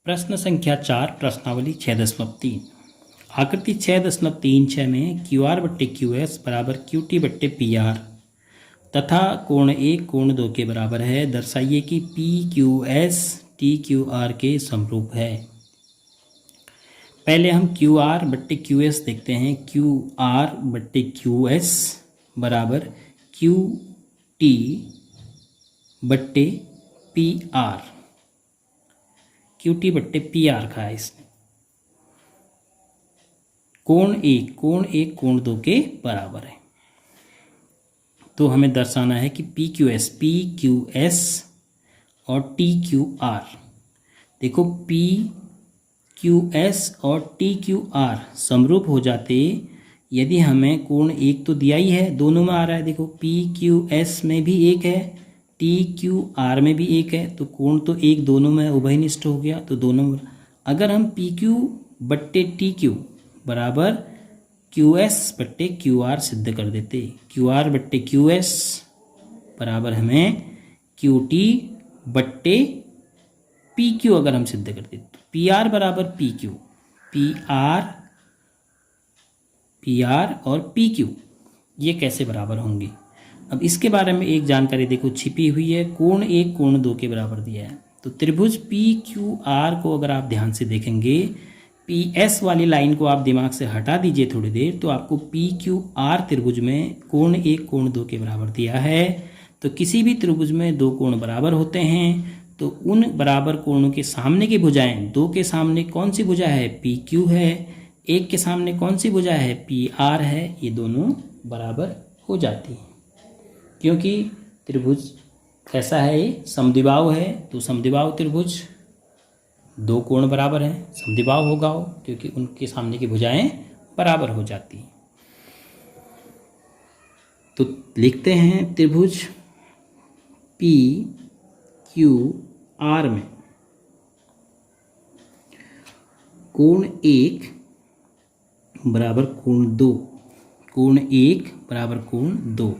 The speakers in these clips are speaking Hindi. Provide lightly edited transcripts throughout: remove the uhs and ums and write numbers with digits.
प्रश्न संख्या 4 प्रश्नावली 6.3 आकृति 6.36 में क्यू आर बट्टे क्यू एस बराबर क्यू टी बट्टे पी आर तथा कोण 1 कोण 2 के बराबर है। दर्शाइए कि P Q S T Q R के समरूप है। पहले हम क्यू आर बट्टे क्यू एस देखते हैं। क्यू आर बट्टे क्यू एस बराबर क्यू टी बट्टे पी आर। क्यू टी बट्टे पी आर का है इसने। कोण 1 कोण 2 के बराबर है। तो हमें दर्शाना है कि पी क्यू एस और टी क्यू आर। देखो पी क्यू एस और टी क्यू आर समरूप हो जाते यदि हमें कोण 1 तो दिया ही है, दोनों में आ रहा है। देखो पी क्यू एस में भी 1 है, टी क्यू आर में भी 1 है, तो कोण तो 1 दोनों में उभयनिष्ठ हो गया। तो दोनों में अगर हम पी क्यू बट्टे टी क्यू बराबर क्यू एस बट्टे क्यू आर सिद्ध कर देते, क्यू आर बट्टे क्यू एस बराबर हमें क्यू टी बट्टे पी क्यू अगर हम सिद्ध कर देते तो पी आर बराबर पी क्यू, पी आर और पी क्यू ये कैसे बराबर होंगे। अब इसके बारे में एक जानकारी देखो छिपी हुई है। कोण 1 कोण 2 के बराबर दिया है, तो त्रिभुज पी क्यू आर को अगर आप ध्यान से देखेंगे, पी एस वाली लाइन को आप दिमाग से हटा दीजिए थोड़ी देर, तो आपको पी क्यू आर त्रिभुज में कोण 1 कोण 2 के बराबर दिया है। तो किसी भी त्रिभुज में दो कोण बराबर होते हैं, तो उन बराबर कोणों के सामने की भुजाएं, 2 के सामने कौन सी भुजा है, पी क्यू है, 1 के सामने कौन सी भुजा है, पी आर है, ये दोनों बराबर हो जाती हैं। क्योंकि त्रिभुज कैसा है, ये समद्विबाहु है, तो समद्विबाहु त्रिभुज दो कोण बराबर हैं, समद्विबाहु होगा वो, क्योंकि उनके सामने की भुजाएं बराबर हो जाती हैं। तो लिखते हैं त्रिभुज पी क्यू आर में कोण 1 बराबर कोण 2, कोण 1 बराबर कोण 2।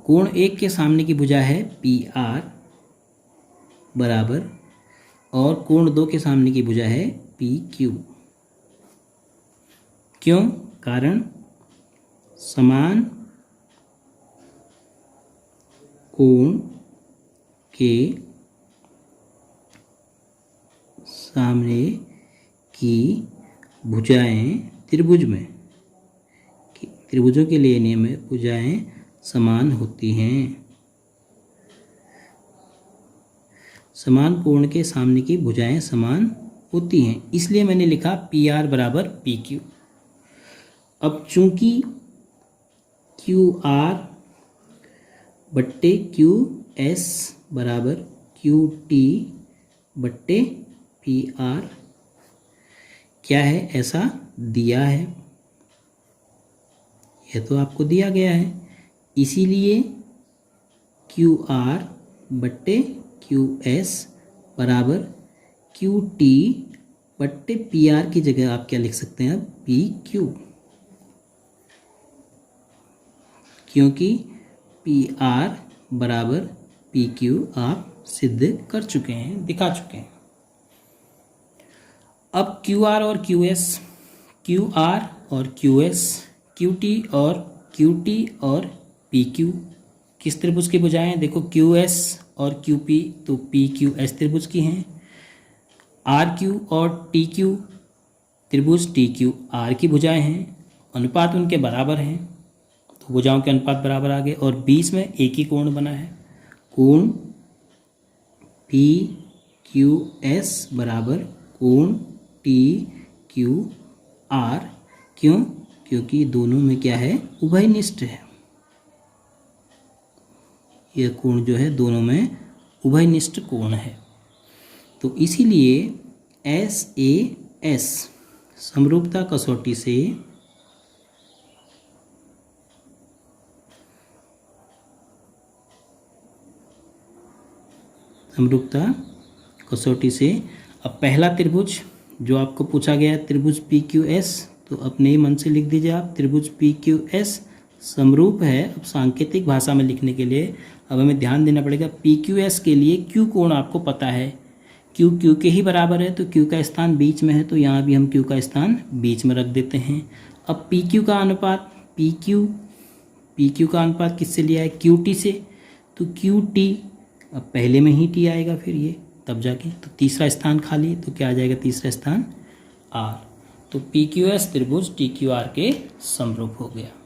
कोण 1 के सामने की भुजा है पी आर बराबर, और कोण 2 के सामने की भुजा है पी क्यू। क्यों? कारण समान कोण के सामने की भुजाएं त्रिभुज में, त्रिभुजों के लिए नियम है भुजाएं समान होती हैं। समान कोण के सामने की भुजाएं समान होती हैं, इसलिए मैंने लिखा पी आर बराबर पी क्यू। अब चूंकि क्यू आर बट्टे क्यू एस बराबर क्यू टी बट्टे पी आर क्या है, ऐसा दिया है, यह तो आपको दिया गया है, इसीलिए क्यू आर बट्टे क्यू एस बराबर क्यू टी बट्टे पी आर की जगह आप क्या लिख सकते हैं, पी क्यू, क्योंकि पी आर बराबर पी क्यू आप सिद्ध कर चुके हैं, दिखा चुके हैं। अब क्यू आर और क्यू एस, क्यू आर और क्यू एस, क्यू टी और पी क्यू किस त्रिभुज की भुजाएं, देखो क्यू एस और क्यू पी तो पी क्यू एस त्रिभुज की हैं। आर क्यू और टी क्यू त्रिभुज टी क्यू आर की भुजाएं हैं, अनुपात उनके बराबर हैं, तो भुजाओं के अनुपात बराबर आ गए, और बीच में एक ही कोण बना है, कोण पी क्यू एस बराबर कोण टी क्यू आर। क्यों? क्योंकि दोनों में क्या है, उभयनिष्ठ है। यह कोण जो है दोनों में उभयनिष्ठ कोण है, तो इसीलिए एस ए एस समरूपता कसौटी से अब पहला त्रिभुज जो आपको पूछा गया है त्रिभुज पी क्यू एस, तो अपने ही मन से लिख दीजिए आप, त्रिभुज पी क्यू एस समरूप है। अब सांकेतिक भाषा में लिखने के लिए अब हमें ध्यान देना पड़ेगा, पी क्यू एस के लिए क्यू कोण आपको पता है, क्यू क्यू के ही बराबर है, तो क्यू का स्थान बीच में है, तो यहाँ भी हम क्यू का स्थान बीच में रख देते हैं। अब पी क्यू का अनुपात, पी क्यू का अनुपात किससे लिया है, क्यू टी से, तो क्यू टी, अब पहले में ही टी आएगा फिर ये तब जाके, तो तीसरा स्थान खाली, तो क्या आ जाएगा तीसरा स्थान आर। तो पी क्यू एस त्रिभुज टी क्यू आर के समरूप हो गया।